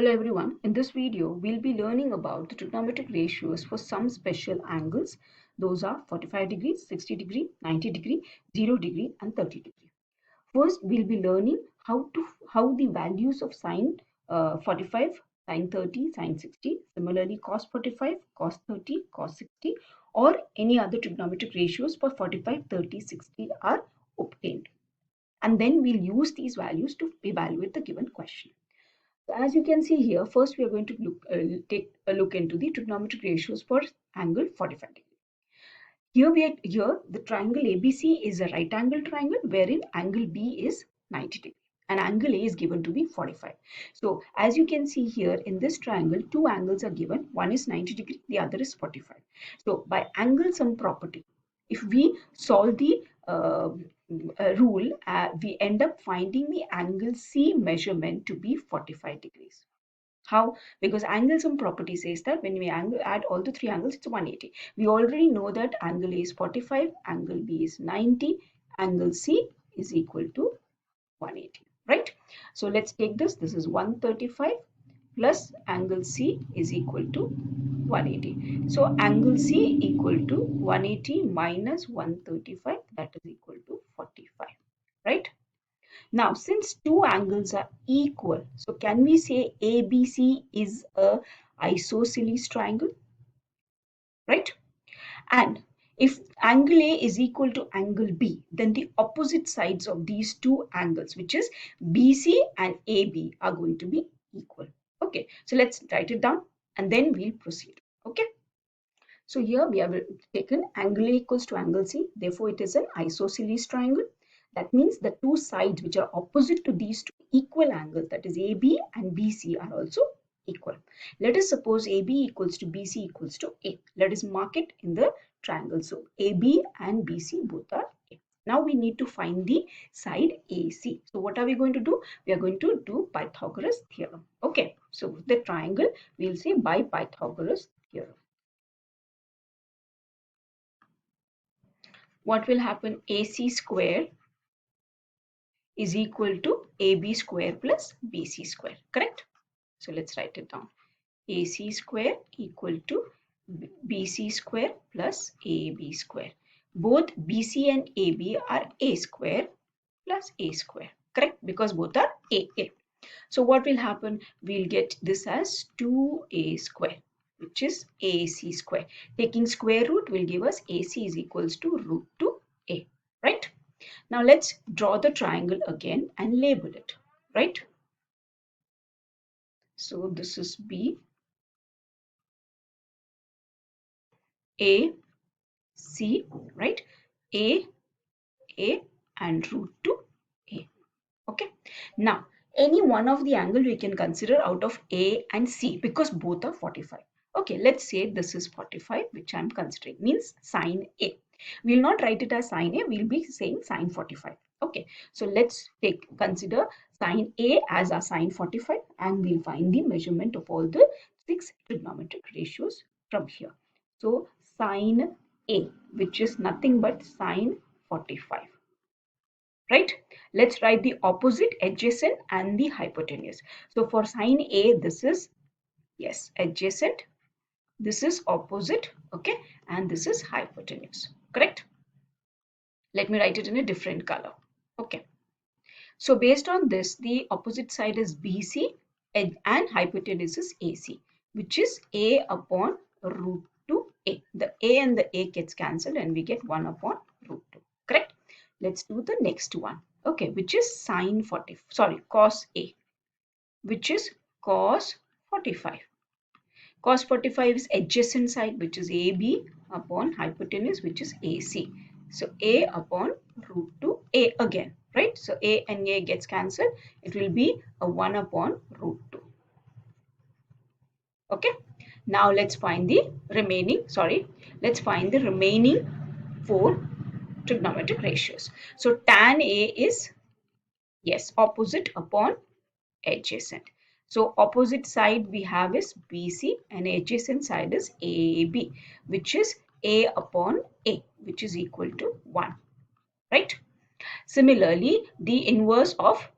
Hello everyone, in this video we'll be learning about the trigonometric ratios for some special angles. Those are 45 degrees, 60 degree, 90 degree, 0 degree and 30 degree. First we'll be learning how the values of sine 45, sine 30, sine 60, similarly cos 45, cos 30, cos 60 or any other trigonometric ratios for 45, 30, 60 are obtained. And then we'll use these values to evaluate the given question. So as you can see here, first we are going to take a look into the trigonometric ratios for angle 45 degree. Here the triangle ABC is a right angle triangle wherein angle B is 90 degree and angle A is given to be 45. So as you can see here in this triangle, two angles are given. One is 90 degree, the other is 45. So by angle sum property, if we solve the rule, we end up finding the angle C measurement to be 45 degrees. How? Because angle sum property says that when we add all the three angles, it's 180. We already know that angle A is 45, angle B is 90, angle C is equal to 180, right? So let's take this. This is 135 plus angle C is equal to 180. So angle C equal to 180 minus 135, that is equal to 45, right? Now, since two angles are equal, so can we say ABC is a isosceles triangle, right? And if angle A is equal to angle B, then the opposite sides of these two angles, which is BC and AB, are going to be equal. Okay, so let's write it down and then we'll proceed. Okay. So here we have taken angle A equals to angle C. Therefore, it is an isosceles triangle. That means the two sides which are opposite to these two equal angles, that is AB and BC, are also equal. Let us suppose AB equals to BC equals to A. Let us mark it in the triangle. So AB and BC both are A. Now we need to find the side AC. So what are we going to do? We are going to do Pythagoras theorem. Okay. So the triangle, we will say by Pythagoras theorem. What will happen? AC square is equal to AB square plus BC square, correct? So let's write it down. AC square equal to BC square plus AB square. Both BC and AB are A square plus A square, correct? Because both are A. So what will happen? We'll get this as 2A square, which is AC square. Taking square root will give us AC is equals to root 2A, right? Now let's draw the triangle again and label it, right? So this is B, A, C, right? A and root 2A. Okay. Now any one of the angle we can consider out of A and C because both are 45. Okay, let's say this is 45, which I'm considering, means sine A. We will not write it as sine A, we'll be saying sine 45. Okay, so let's consider sine A as our sine 45 and we'll find the measurement of all the 6 trigonometric ratios from here. So sine A, which is nothing but sine 45. Right? Let's write the opposite, adjacent and the hypotenuse. So for sine A, this is, yes, adjacent. This is opposite, okay? And this is hypotenuse, correct? Let me write it in a different color, okay? So based on this, the opposite side is BC and hypotenuse is AC, which is A upon root 2A. The A and the A gets cancelled and we get 1 upon root 2, correct? Let's do the next one, okay, which is cos A, which is cos 45. Cos 45 is adjacent side, which is AB upon hypotenuse, which is AC. So A upon root 2A again, right? So A and A gets cancelled. It will be a 1 upon root 2. Okay. Now let's find the remaining, let's find the remaining 4 trigonometric ratios. So tan A is, yes, opposite upon adjacent. So opposite side we have is BC and adjacent side is AB, which is A upon A, which is equal to 1, right? Similarly, the inverse of,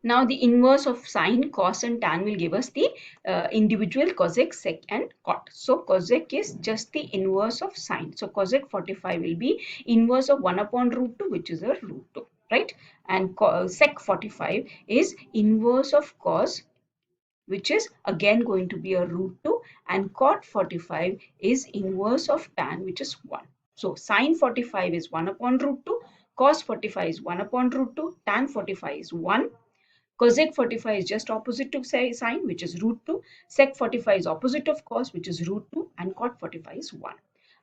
Now the inverse of sine, cos and tan will give us the individual cosec, sec and cot. So cosec is just the inverse of sine. So cosec 45 will be inverse of 1 upon root 2, which is a root 2, right? And sec 45 is inverse of cos, which is again going to be a root 2, and cot 45 is inverse of tan, which is 1. So sine 45 is 1 upon root 2, cos 45 is 1 upon root 2, tan 45 is 1. Cosec 45 is just opposite to sine, which is root 2. Sec 45 is opposite of cos, which is root 2. And cot 45 is 1.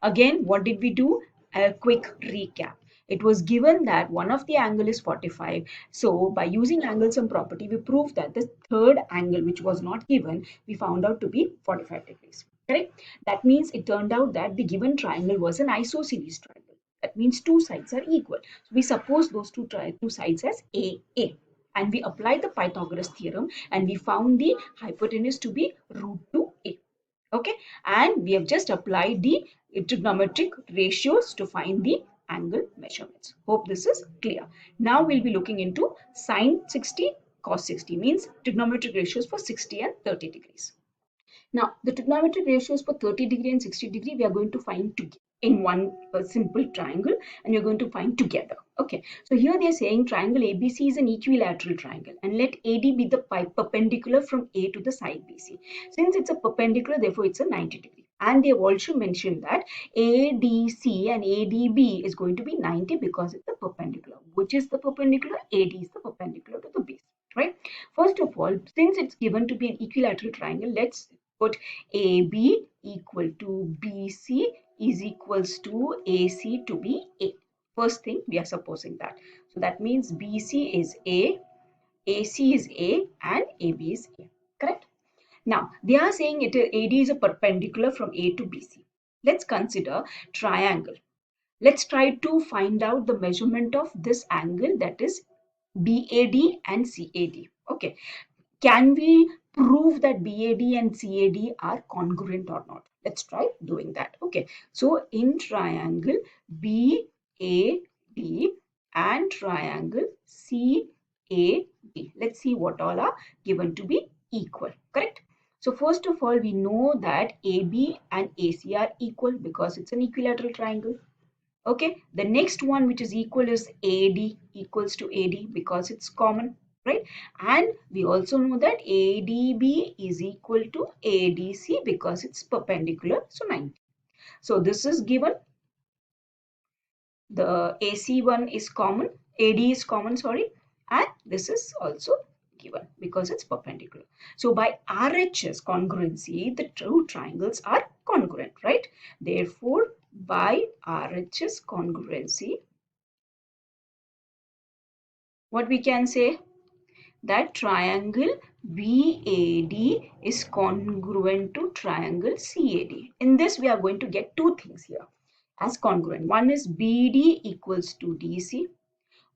Again, what did we do? A quick recap. It was given that one of the angle is 45. So by using angle sum property, we proved that the third angle, which was not given, we found out to be 45 degrees. Correct? That means it turned out that the given triangle was an isosceles triangle. That means two sides are equal. So we suppose those two sides as AA. And we applied the Pythagoras theorem and we found the hypotenuse to be root 2a. Okay, and we have just applied the trigonometric ratios to find the angle measurements. Hope this is clear. Now we'll be looking into sine 60, cos 60, means trigonometric ratios for 60 and 30 degrees. Now, the trigonometric ratios for 30 degree and 60 degree, we are going to find in one simple triangle, and you're going to find together. Okay, so here they are saying triangle ABC is an equilateral triangle, and let AD be the perpendicular from A to the side BC. Since it's a perpendicular, therefore it's a 90 degree. And they have also mentioned that ADC and ADB is going to be 90 because it's a perpendicular. Which is the perpendicular? AD is the perpendicular to the base, right? First of all, since it's given to be an equilateral triangle, let's put AB equal to BC is equals to AC to be A. First thing, we are supposing that. So that means BC is A, AC is A, and AB is A. Correct? Now, they are saying AD is a perpendicular from A to BC. Let's consider triangle. Let's try to find out the measurement of this angle, that is BAD and CAD. Okay. Can we prove that BAD and CAD are congruent or not? Let's try doing that. Okay. So in triangle BAD and triangle CAD, let's see what all are given to be equal. Correct? So first of all, we know that AB and AC are equal because it's an equilateral triangle. Okay. The next one which is equal is AD equals to AD because it's common. Right? And we also know that ADB is equal to ADC because it's perpendicular, so 90. So this is given. The AC one is common, AD is common, sorry, and this is also given because it's perpendicular. So by RHS congruency, the two triangles are congruent, right? Therefore, by RHS congruency, what we can say? That triangle BAD is congruent to triangle CAD. In this, we are going to get two things here as congruent. One is BD equals to DC,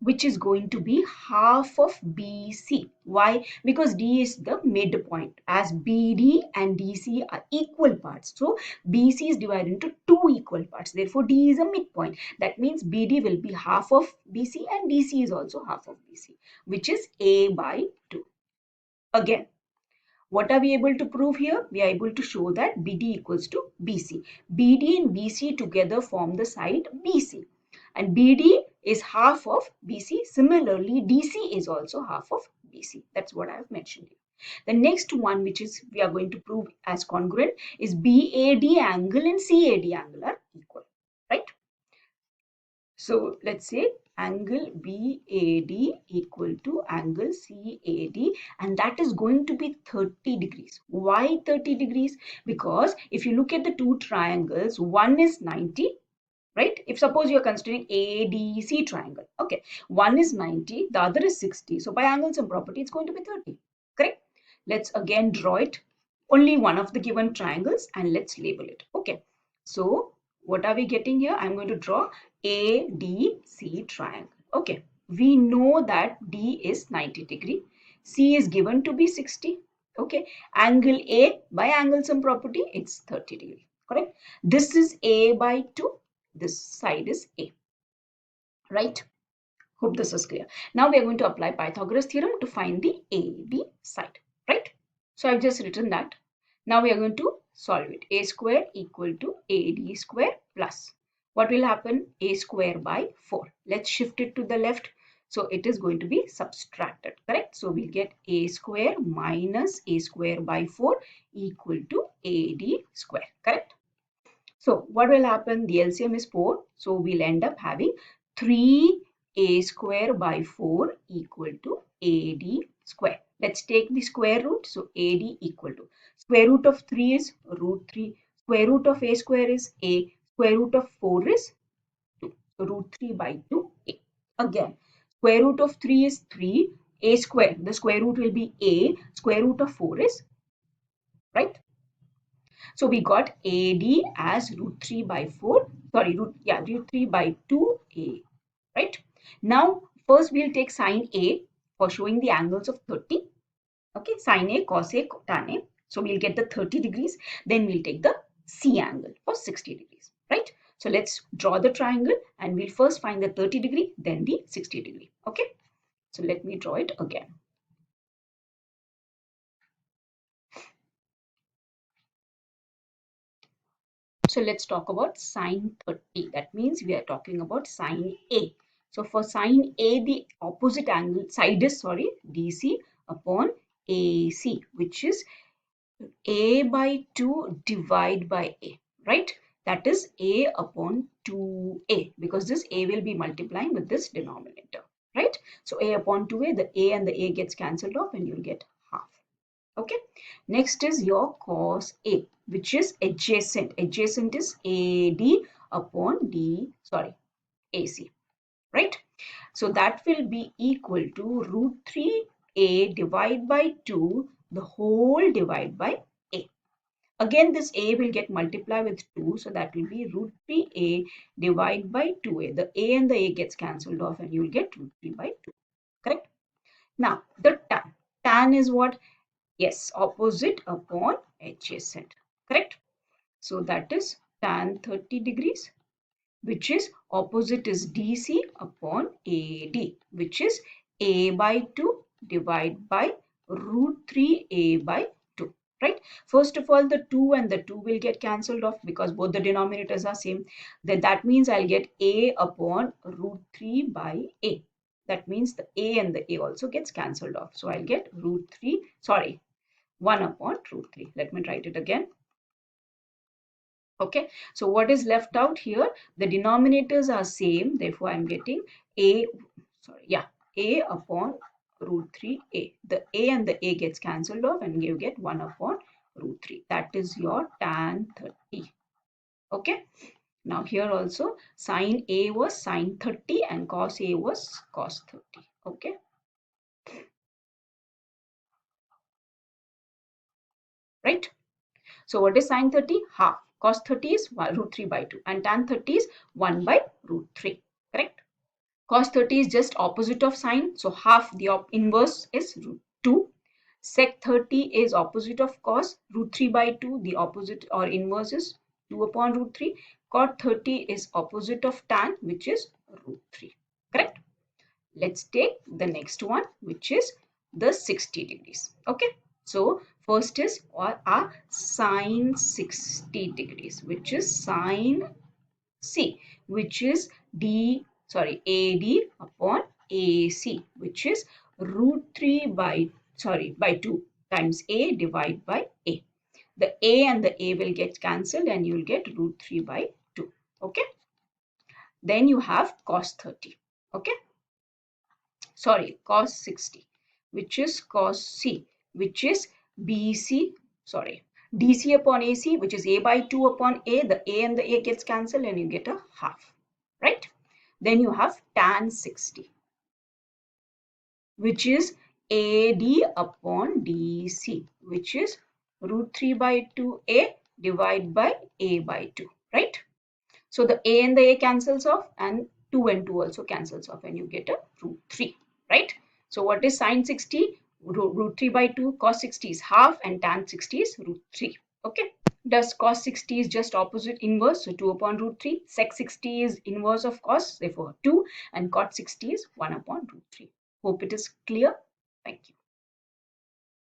which is going to be half of BC. Why? Because D is the midpoint, as BD and DC are equal parts. So BC is divided into two equal parts. Therefore, D is a midpoint. That means BD will be half of BC and DC is also half of BC, which is A by 2. Again, what are we able to prove here? We are able to show that BD equals to BC. BD and BC together form the side BC. And BD is half of BC. Similarly, DC is also half of BC. That's what I have mentioned here. The next one, which is we are going to prove as congruent, is BAD angle and CAD angle are equal, right? So let's say angle BAD equal to angle CAD, and that is going to be 30 degrees. Why 30 degrees? Because if you look at the two triangles, one is 90, right? If suppose you are considering ADC triangle, okay, one is 90, the other is 60. So by angle sum property, it's going to be 30, correct? Let's again draw it, only one of the given triangles, and let's label it. Okay, so what are we getting here? I'm going to draw ADC triangle. Okay, we know that D is 90 degree, C is given to be 60. Okay, angle A by angle sum property, it's 30 degree, correct? This is A by 2, this side is A, right? Hope this is clear. Now we are going to apply Pythagoras theorem to find the AD side, right? So I've just written that. Now we are going to solve it. A square equal to AD square plus. What will happen? A square by 4. Let's shift it to the left. So it is going to be subtracted, correct? So we'll get A square minus A square by 4 equal to AD square, correct? So what will happen? The LCM is 4. So we'll end up having 3a square by 4 equal to AD square. Let's take the square root. So AD equal to square root of 3 is root 3. Square root of a square is a. Square root of 4 is 2. So root 3 by 2a. Again, square root of 3 is 3. A square. The square root will be a. Square root of 4 is, right? So we got AD as root 3 by 4, sorry, root 3 by 2a, right? Now, first we'll take sine A for showing the angles of 30. Okay, sine A, cos A, tan A. So we'll get the 30 degrees. Then we'll take the C angle for 60 degrees, right? So let's draw the triangle and we'll first find the 30 degree, then the 60 degree. Okay, so let me draw it again. So let's talk about sine 30. That means we are talking about sine A. So for sine A, the opposite angle side is, sorry, DC upon AC, which is A by 2 divide by A, right? That is A upon 2A, because this A will be multiplying with this denominator, right? So A upon 2A, the A and the A gets cancelled off and you'll get half. Okay, next is your cos A, which is adjacent. Adjacent is AD upon AC, right? So that will be equal to root 3a divided by 2, the whole divided by a. Again, this a will get multiplied with 2, so that will be root 3a divided by 2a. The a and the a gets cancelled off and you will get root 3 by 2, correct? Now, the tan. Tan is what? Yes, opposite upon adjacent, correct? So that is tan 30 degrees, which is opposite is DC upon AD, which is A by 2 divided by root 3A by 2, right? First of all, the 2 and the 2 will get cancelled off because both the denominators are same. Then that means I'll get A upon root 3 by A. That means the A and the A also gets cancelled off. So I'll get root 3, sorry, 1 upon root 3. Let me write it again. Okay, so what is left out here? The denominators are same. Therefore, I'm getting A upon root 3A. The A and the A gets cancelled off and you get 1 upon root 3. That is your tan 30. Okay, now here also sine A was sine 30 and cos A was cos 30. Okay. Right. So what is sine 30? Half. Cos 30 is root 3 by 2 and tan 30 is 1 by root 3. Correct? Cos 30 is just opposite of sine. So half, the inverse is root 2. Sec 30 is opposite of cos. Root 3 by 2. The opposite or inverse is 2 upon root 3. Cot 30 is opposite of tan, which is root 3. Correct? Let's take the next one, which is the 60 degrees. Okay. So first is our sine 60 degrees, which is sine C, which is AD upon AC, which is root 3 by 2 times A divided by A. The A and the A will get cancelled and you will get root 3 by 2. Okay. Then you have cos 30. Okay. Sorry, cos 60, which is cos C, which is DC upon AC, which is A by 2 upon A. The A and the A gets cancelled and you get a half, right? Then you have tan 60, which is AD upon DC, which is root 3 by 2A divided by A by 2, right? So the A and the A cancels off and 2 and 2 also cancels off and you get a root 3, right? So what is sine 60? Root 3 by 2, cos 60 is half and tan 60 is root 3. Okay. Does cos 60 is just opposite inverse, so 2 upon root 3. Sec 60 is inverse of cos, therefore 2. And cot 60 is 1 upon root 3. Hope it is clear. Thank you.